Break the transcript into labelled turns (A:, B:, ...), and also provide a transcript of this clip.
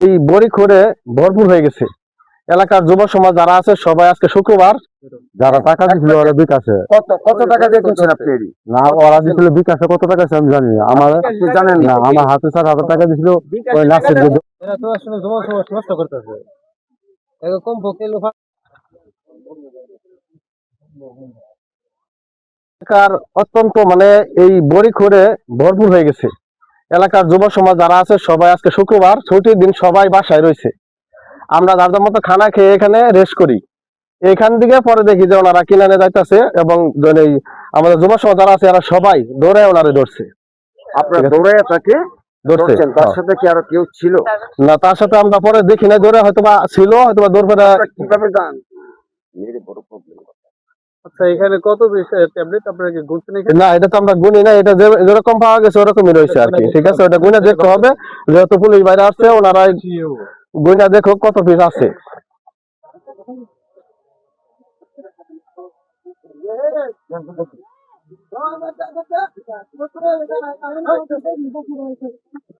A: এই বড়ি করে ভরপুর হয়ে গেছে। এলাকার যুব সমাজ যারা আছে সবাই আজকে শুক্রবার যারা টাকা দিছিল ওরা বিকাশে
B: কত কত টাকা দিয়ে কিনছেন আপনি?
A: না ওরা দিছিল বিকাশে কত টাকা আছে আমি জানি না। আমার
B: জানেন
A: না আমার হাতে 4,000 টাকা দিছিল ওই নাচের জন্য।
C: এরা তো আসলে যুব সমাজ নষ্ট করতেছে এরকম ভোকেল
A: এলাকার অত্যন্ত মানে এই বড়ি করে ভরপুর হয়ে গেছে। এলাকার যুব সমাজ যারা আছে সবাই আজকে শুক্রবার ছুটির দিন সবাই বাসায় রয়েছে। আমরা যার যার মতো খানা খেয়ে এখানে রেস্ট করি। এখান থেকে পরে দেখি যে ওনারা কিনারে যাইতেছে এবং এই আমাদের যুব সমাজ যারা আছে এরা সবাই দৌড়ে ওনারে ধরছে।
B: আপনার
A: ঠিক আছে।
B: দৌড়ে তাকে
A: ধরছে
B: ধরছেন, তার সাথে কি আরো কেউ ছিল?
A: না তার সাথে আমরা পরে দেখি না, দৌড়ে হয়তোবা ছিল, হয়তোবা দৌড় করে।
B: আপনারা কিভাবে জান? মেরে বড় প্রবলেম।
C: আচ্ছা এখানে কত পিস ট্যাবলেট আপনারা কি গুনছেন এখানে?
A: না এটা তো আমরা গুনি না, এটা যেরকম পাওয়া গেছে ওরকমই রয়েছে আর কি। ঠিক আছে, ওটা গুনে দেখতে হবে। যেহেতু পুলিশ বাইরে আসছে ওনারা গুনা দেখো কত পিস আছে।